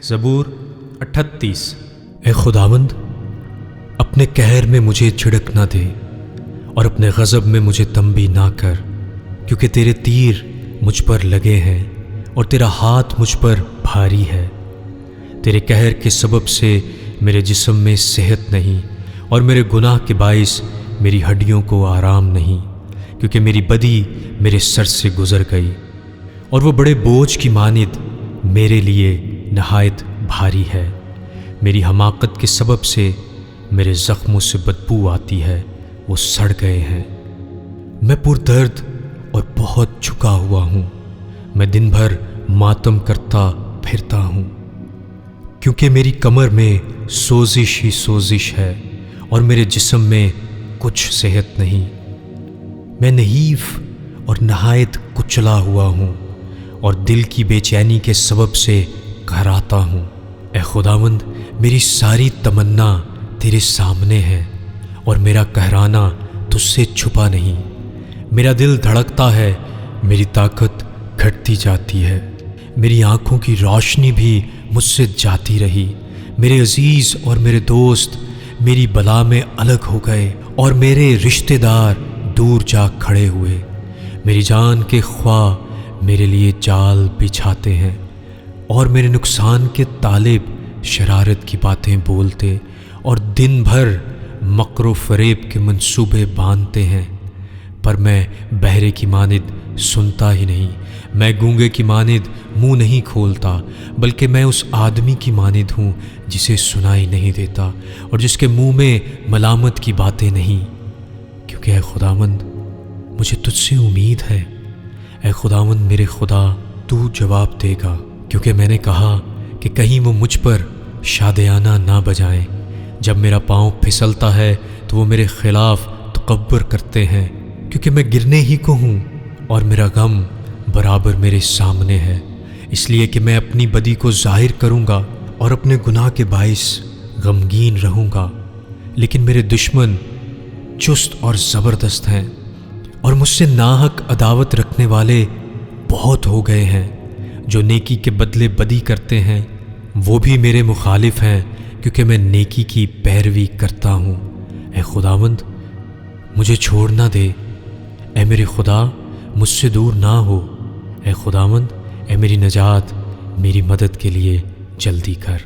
زبور 38۔ اے خداوند، اپنے قہر میں مجھے جھڑک نہ دے اور اپنے غضب میں مجھے تنبیہ نہ کر، کیونکہ تیرے تیر مجھ پر لگے ہیں اور تیرا ہاتھ مجھ پر بھاری ہے۔ تیرے قہر کے سبب سے میرے جسم میں صحت نہیں، اور میرے گناہ کے باعث میری ہڈیوں کو آرام نہیں، کیونکہ میری بدی میرے سر سے گزر گئی، اور وہ بڑے بوجھ کی مانند میرے لیے نہایت بھاری ہے۔ میری حماقت کے سبب سے میرے زخموں سے بدبو آتی ہے، وہ سڑ گئے ہیں۔ میں پردرد اور بہت جھکا ہوا ہوں، میں دن بھر ماتم کرتا پھرتا ہوں، کیونکہ میری کمر میں سوزش ہی سوزش ہے اور میرے جسم میں کچھ صحت نہیں۔ میں نحیف اور نہایت کچلا ہوا ہوں، اور دل کی بے چینی کے سبب سے قہراتا ہوں۔ اے خداوند، میری ساری تمنا تیرے سامنے ہے، اور میرا قہرانا تجھ سے چھپا نہیں۔ میرا دل دھڑکتا ہے، میری طاقت گھٹتی جاتی ہے، میری آنکھوں کی روشنی بھی مجھ سے جاتی رہی۔ میرے عزیز اور میرے دوست میری بلا میں الگ ہو گئے، اور میرے رشتہ دار دور جا کھڑے ہوئے۔ میری جان کے خواہ میرے لیے جال بچھاتے ہیں، اور میرے نقصان کے طالب شرارت کی باتیں بولتے اور دن بھر مکر و فریب کے منصوبے باندھتے ہیں۔ پر میں بہرے کی مانند سنتا ہی نہیں، میں گونگے کی مانند منہ نہیں کھولتا، بلکہ میں اس آدمی کی مانند ہوں جسے سنائی نہیں دیتا، اور جس کے منہ میں ملامت کی باتیں نہیں۔ کیونکہ اے خداوند، مجھے تجھ سے امید ہے۔ اے خداوند میرے خدا، تو جواب دے گا، کیونکہ میں نے کہا کہ کہیں وہ مجھ پر شادیانہ نہ بجائیں۔ جب میرا پاؤں پھسلتا ہے تو وہ میرے خلاف تکبر کرتے ہیں، کیونکہ میں گرنے ہی کو ہوں، اور میرا غم برابر میرے سامنے ہے۔ اس لیے کہ میں اپنی بدی کو ظاہر کروں گا اور اپنے گناہ کے باعث غمگین رہوں گا۔ لیکن میرے دشمن چست اور زبردست ہیں، اور مجھ سے ناحق عداوت رکھنے والے بہت ہو گئے ہیں۔ جو نیکی کے بدلے بدی کرتے ہیں وہ بھی میرے مخالف ہیں، کیونکہ میں نیکی کی پیروی کرتا ہوں۔ اے خداوند، مجھے چھوڑ نہ دے۔ اے میرے خدا، مجھ سے دور نہ ہو۔ اے خداوند، اے میری نجات، میری مدد کے لیے جلدی کر۔